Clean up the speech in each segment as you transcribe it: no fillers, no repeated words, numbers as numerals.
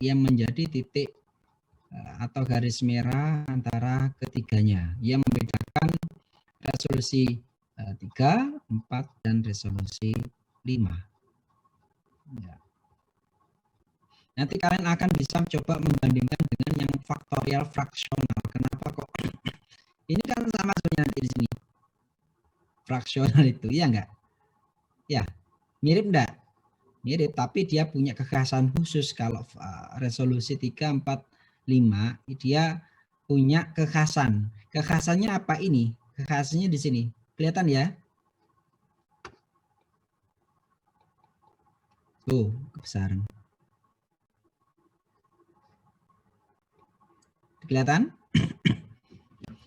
yang menjadi titik atau garis merah antara ketiganya yang membedakan resolusi 3, 4, dan resolusi 5. Ya. Nanti kalian akan bisa coba membandingkan dengan yang faktorial fraksional. Kenapa kok? Ini kan sama sebenarnya nanti di sini. Fraksional itu, iya enggak? Ya, mirip enggak? Mirip, tapi dia punya kekhasan khusus. Kalau resolusi 3, 4, 5, dia punya kekhasan. Kekhasannya apa ini? Kekhasannya di sini. Kelihatan ya? Tuh, kebesaran. Kelihatan?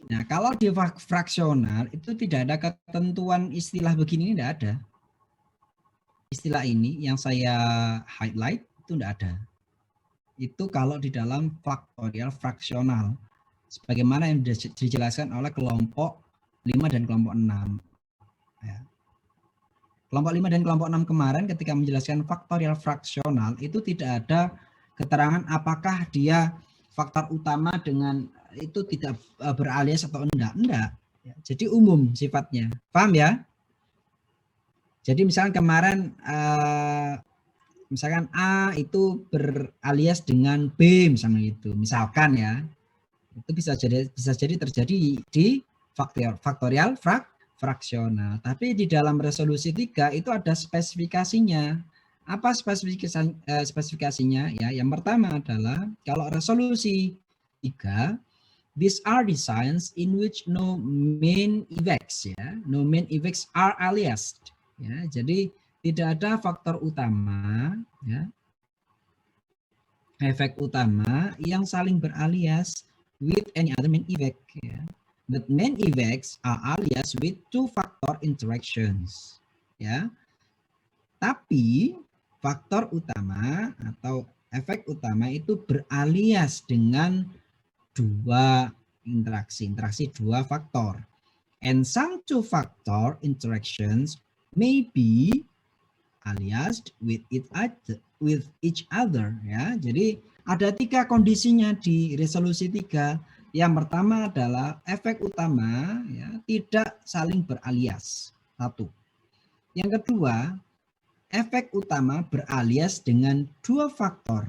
Nah, kalau di fraksional itu tidak ada ketentuan istilah begini, tidak ada. Istilah ini yang saya highlight itu tidak ada. Itu kalau di dalam faktorial fraksional. Sebagaimana yang dijelaskan oleh kelompok 5 dan kelompok 6. Ya. Kelompok 5 dan kelompok 6 kemarin ketika menjelaskan faktorial fraksional itu tidak ada keterangan apakah dia faktor utama dengan itu tidak beralias atau enggak. Ya, jadi umum sifatnya. Paham ya? Jadi misalkan kemarin misalkan A itu beralias dengan B misalnya itu. Misalkan ya. Itu bisa jadi terjadi di faktorial fraksional. Tapi di dalam resolusi 3 itu ada spesifikasinya. Apa spesifikasinya? Ya, yang pertama adalah kalau resolusi 3, these are designs in which no main effects are aliased. Ya, jadi tidak ada faktor utama, ya, efek utama yang saling beralias with any other main effect. Ya. But main effects are alias with two factor interactions. Ya. Tapi faktor utama atau efek utama itu beralias dengan dua interaksi dua faktor. And some two factor interactions may be aliased with each other. Ya. Jadi ada 3 kondisinya di resolusi 3. Yang pertama adalah efek utama ya, tidak saling beralias. 1. Yang kedua, efek utama beralias dengan 2 faktor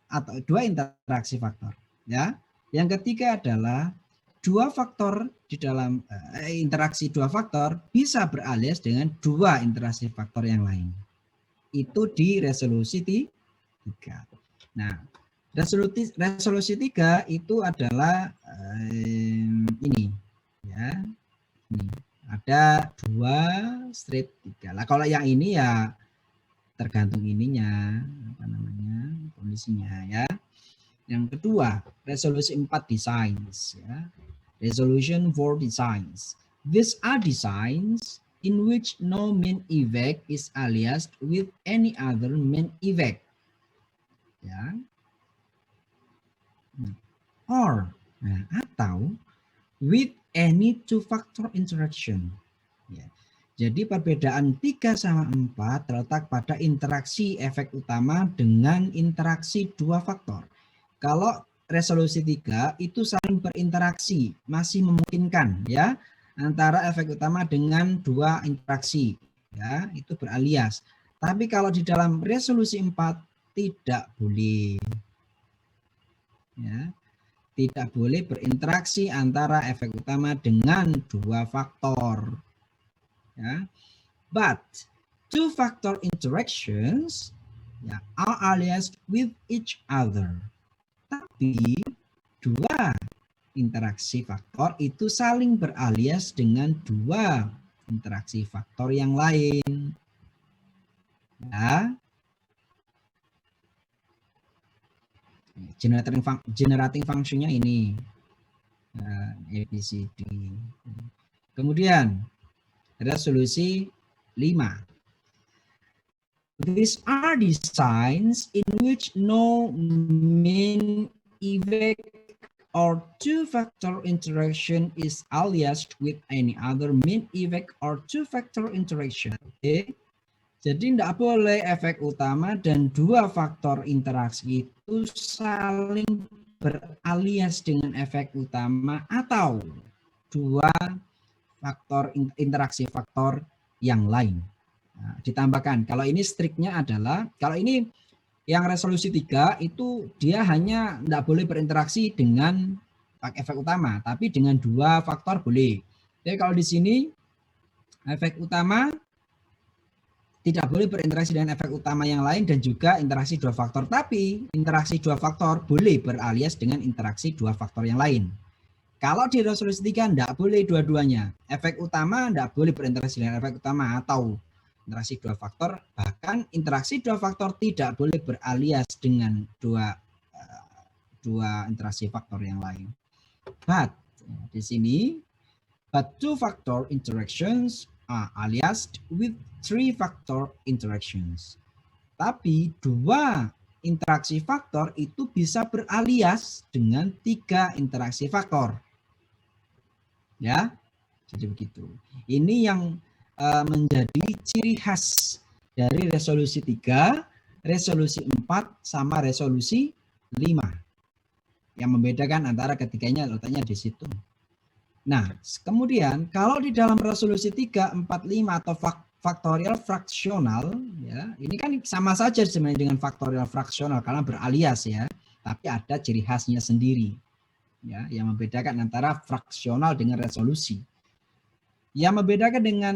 atau 2 interaksi faktor. Ya. Yang ketiga adalah 2 faktor di dalam interaksi 2 faktor bisa beralias dengan 2 interaksi faktor yang lain. Itu di resolusi 3. Nah, resolusi 3 itu adalah ini ya. Ini ada 2 straight 3. Lah kalau yang ini ya tergantung ininya, apa namanya? Kondisinya ya. Yang kedua, resolusi 4 designs ya. Resolution 4 designs. These are designs in which no main effect is aliased with any other main effect. Ya. Or atau with any two factor interaction. Ya. Jadi perbedaan 3 sama 4 terletak pada interaksi efek utama dengan interaksi 2 faktor. Kalau resolusi 3 itu saling berinteraksi, masih memungkinkan ya antara efek utama dengan 2 interaksi ya, itu beralias. Tapi kalau di dalam resolusi 4 tidak boleh. Ya. Tidak boleh berinteraksi antara efek utama dengan 2 faktor. Ya. But two factor interactions ya, are aliased with each other. Tapi 2 interaksi faktor itu saling beralias dengan 2 interaksi faktor yang lain. Ya. Generating functionnya ini. ABCD. Kemudian resolusi 5. These are designs in which no main effect or two factor interaction is aliased with any other main effect or two factor interaction. Okay? Jadi tidak boleh efek utama dan dua faktor interaksi itu saling beralias dengan efek utama atau dua faktor interaksi faktor yang lain. Nah, ditambahkan, kalau ini striknya adalah, kalau ini yang resolusi 3 itu dia hanya tidak boleh berinteraksi dengan efek utama, tapi dengan dua faktor boleh. Jadi kalau di sini efek utama tidak boleh berinteraksi dengan efek utama yang lain dan juga interaksi dua faktor. Tapi interaksi dua faktor boleh beralias dengan interaksi dua faktor yang lain. Kalau di resolusi 3 tidak boleh dua-duanya. Efek utama tidak boleh berinteraksi dengan efek utama atau interaksi dua faktor. Bahkan interaksi dua faktor tidak boleh beralias dengan dua interaksi faktor yang lain. But di sini, but two factor interactions are aliased with three factor interactions. Tapi dua interaksi faktor itu bisa beralias dengan tiga interaksi faktor. Ya, jadi begitu. Ini yang menjadi ciri khas dari resolusi 3, resolusi 4, sama resolusi 5. Yang membedakan antara ketiganya letaknya di situ. Nah, kemudian kalau di dalam resolusi 3, 4, 5 atau faktorial fraksional, ya, ini kan sama saja sebenarnya dengan faktorial fraksional karena beralias ya, tapi ada ciri khasnya sendiri, ya, yang membedakan antara fraksional dengan resolusi. Yang membedakan dengan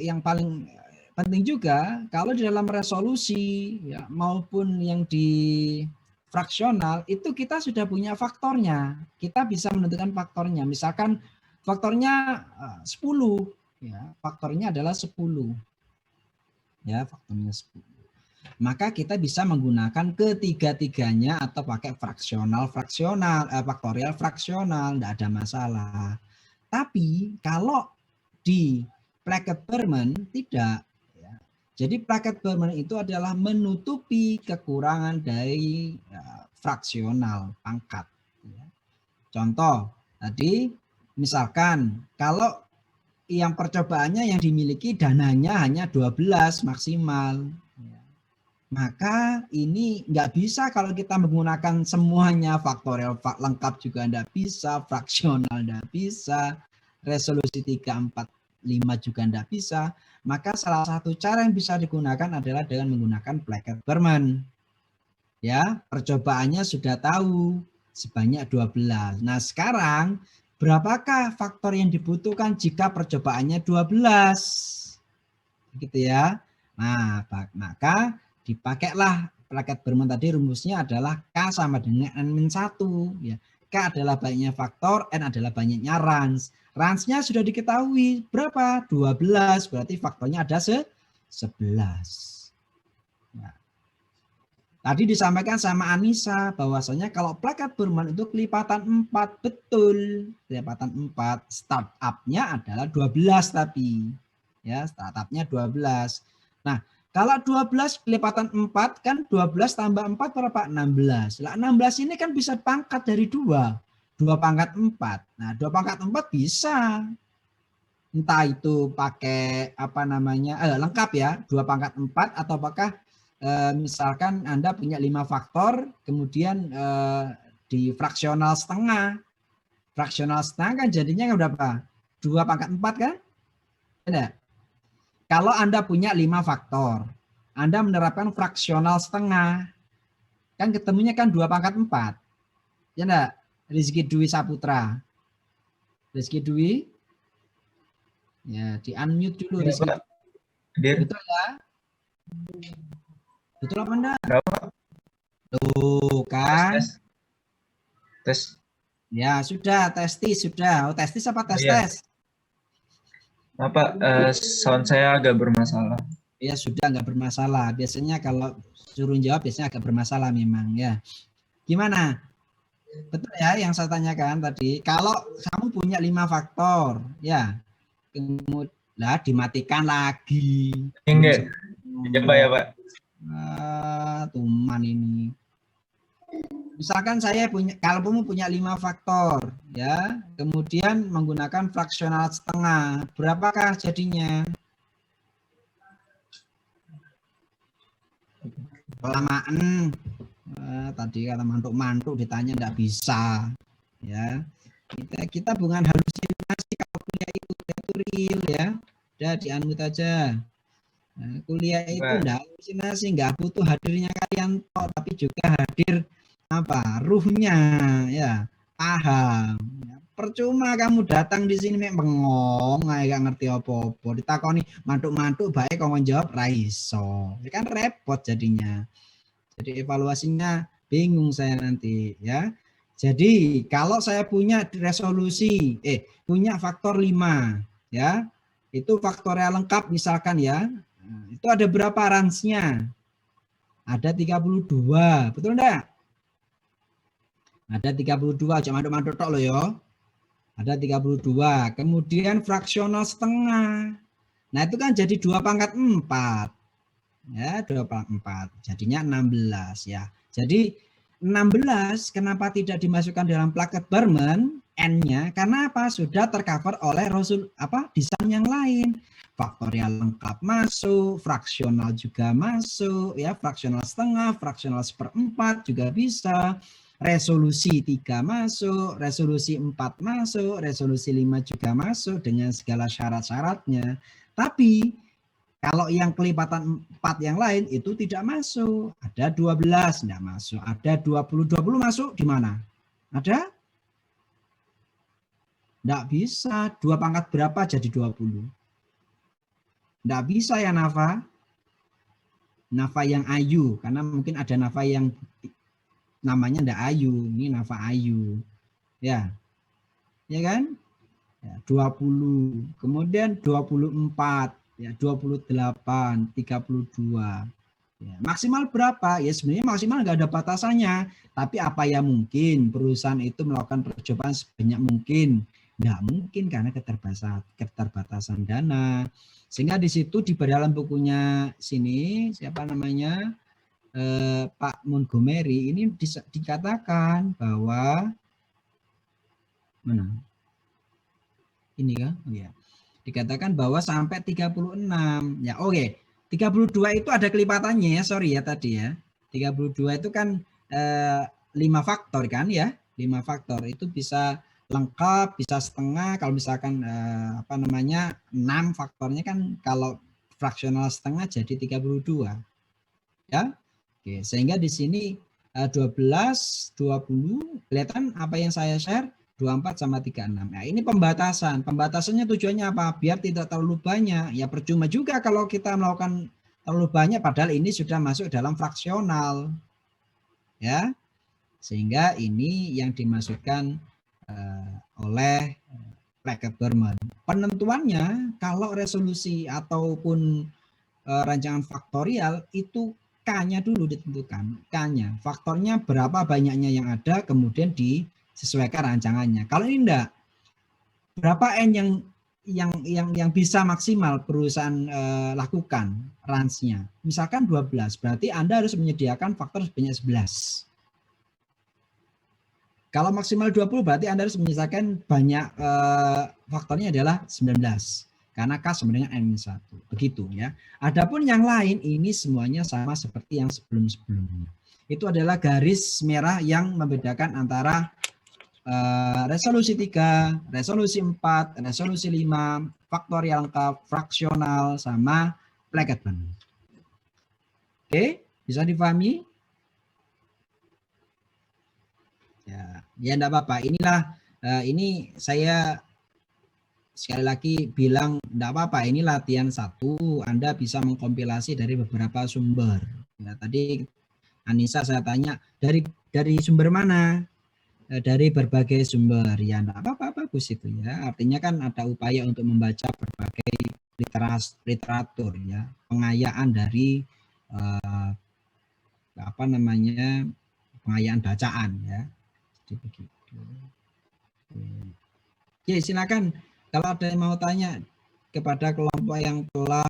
yang paling penting juga kalau di dalam resolusi ya, maupun yang di fraksional itu kita sudah punya faktornya. Kita bisa menentukan faktornya. Misalkan faktornya 10 ya, faktornya adalah 10. Ya, faktornya 10. Maka kita bisa menggunakan ketiga-tiganya atau pakai faktorial fraksional, tidak ada masalah. Tapi kalau di Plackett-Berman tidak. Jadi Plackett-Berman itu adalah menutupi kekurangan dari fraksional pangkat. Contoh, tadi misalkan kalau yang percobaannya yang dimiliki dananya hanya 12 maksimal. Maka ini nggak bisa kalau kita menggunakan semuanya, faktorial lengkap juga nggak bisa, fraksional nggak bisa, resolusi 3, 4, 5 juga nggak bisa. Maka salah satu cara yang bisa digunakan adalah dengan menggunakan Plackett-Berman. Ya, percobaannya sudah tahu sebanyak 12. Nah, sekarang berapakah faktor yang dibutuhkan jika percobaannya 12? Gitu ya. Nah, maka dipakailah Plackett-Berman tadi, rumusnya adalah K sama dengan N-1 ya. K adalah banyaknya faktor, N adalah banyaknya range. Range-nya sudah diketahui berapa? 12, berarti faktornya ada 11. Ya. Tadi disampaikan sama Anissa bahwasanya kalau Plackett-Berman itu kelipatan 4, betul. Kelipatan 4, startup-nya adalah 12 tapi. Ya, startup-nya 12. Nah, kalau 12 kelipatan 4 kan 12 tambah 4 berapa? 16. Lah 16 ini kan bisa pangkat dari 2. 2 pangkat 4. Nah, 2 pangkat 4 bisa. Entah itu pakai lengkap ya, 2 pangkat 4 atau apakah misalkan Anda punya 5 faktor, kemudian di fraksional setengah. Fraksional setengah kan jadinya berapa? 2 pangkat 4 kan? Ada. Kalau Anda punya 5 faktor, Anda menerapkan fraksional setengah, kan ketemunya kan 2 pangkat 4. Ya enggak? Rizky Dwi Saputra. Rizky Dwi? Ya, di unmute dulu Ya, Rizky. Betul ya? Betul apa enggak? Berapa? Tuh kan? Tes. Ya, sudah, testis sudah. Oh, testis apa tes? Iya. Apa sound saya agak bermasalah. Ya sudah, nggak bermasalah. Biasanya kalau suruh jawab biasanya agak bermasalah memang ya. Gimana? Betul ya yang saya tanyakan tadi. Kalau kamu punya 5 faktor, ya, kemudian dimatikan lagi. Enggak. Ya Pak, ya Pak. Tuman ini. Misalkan saya punya, kalau kamu punya 5 faktor, ya, kemudian menggunakan fraksional setengah, berapakah jadinya? kelamaan. Tadi kata mantuk-mantuk ditanya enggak bisa. Ya. Kita bukan halusinasi kalau kuliah itu real ya. Udah dianut aja. Nah, kuliah itu Pak. enggak halusinasi, enggak butuh hadirnya kalian toh, tapi juga hadir apa? Ruhnya ya. Paham. Percuma kamu datang di sini mek bengong, gak ngerti apa-apa. Ditakoni mantuk-mantuk baik kok jawab ra iso. Ya kan repot jadinya. Jadi evaluasinya bingung saya nanti ya. Jadi kalau saya punya resolusi punya faktor 5 ya. Itu faktorial lengkap misalkan ya. Nah, itu ada berapa range-nya? Ada 32, betul enggak? Ada 32, cuma mantuk-mantuk tok loh ya. Ada 32. Kemudian fraksional setengah. Nah, itu kan jadi 2 pangkat 4. Ya, 2 pangkat 4. Jadinya 16 ya. Jadi 16 kenapa tidak dimasukkan dalam plaket Barman N-nya? Karena apa? Sudah tercover oleh desain yang lain. Faktorial lengkap masuk, fraksional juga masuk, ya, fraksional setengah, fraksional seperempat juga bisa. Resolusi 3 masuk, resolusi 4 masuk, resolusi 5 juga masuk dengan segala syarat-syaratnya. Tapi kalau yang kelipatan 4 yang lain itu tidak masuk. Ada 12 tidak masuk, ada 20. 20 masuk di mana? Ada? Tidak bisa. 2 pangkat berapa jadi 20? Tidak bisa ya Nafa. Nafa yang ayu, karena mungkin ada Nafa yang namanya ndak ayu, ini Nafa ayu. Ya. Ya kan? Ya, 20. Kemudian 24, ya 28, 32. Ya, maksimal berapa? Ya sebenarnya maksimal nggak ada batasannya. Tapi apa ya mungkin perusahaan itu melakukan percobaan sebanyak mungkin? Nggak mungkin karena keterbatasan dana. Sehingga di situ di dalam bukunya sini siapa namanya Pak Montgomery ini dikatakan bahwa mana? Ini kan? Oh ya. Dikatakan bahwa sampai 36. Ya, oke. 32 itu ada kelipatannya ya, sorry ya tadi ya. 32 itu kan 5 faktor kan ya. 5 faktor itu bisa lengkap, bisa setengah. Kalau misalkan 6 faktornya kan kalau fraksional setengah jadi 32. Ya. Oke, sehingga di sini 12, 20 kelihatan apa yang saya share 24 sama 36. Nah, ini pembatasan. Pembatasannya tujuannya apa? Biar tidak terlalu banyak. Ya percuma juga kalau kita melakukan terlalu banyak padahal ini sudah masuk dalam fraksional. Ya. Sehingga ini yang dimasukkan oleh plaket Barman. Penentuannya kalau resolusi ataupun rancangan faktorial itu K-nya dulu ditentukan. K-nya, faktornya berapa banyaknya yang ada, kemudian disesuaikan rancangannya. Kalau ini enggak, berapa N yang bisa maksimal perusahaan lakukan range-nya. Misalkan 12, berarti Anda harus menyediakan faktor sebanyak 11. Kalau maksimal 20 berarti Anda harus menyisakan banyak faktornya adalah 19. Karena K sama dengan N-1. Begitu ya. Adapun yang lain ini semuanya sama seperti yang sebelum-sebelumnya. Itu adalah garis merah yang membedakan antara resolusi 3, resolusi 4, resolusi 5, faktorial lengkap, fraksional, sama plaket Barman. Oke, bisa dipahami? Ya enggak apa-apa. Inilah ini saya sekali lagi bilang enggak apa-apa, ini latihan 1, Anda bisa mengkompilasi dari beberapa sumber. Ya, tadi Anissa saya tanya dari sumber mana? Dari berbagai sumber. Ya enggak apa-apa, bagus itu ya. Artinya kan ada upaya untuk membaca berbagai literatur ya, pengayaan dari pengayaan bacaan ya. Jadi begitu. Oke, silakan kalau ada yang mau tanya kepada kelompok yang telah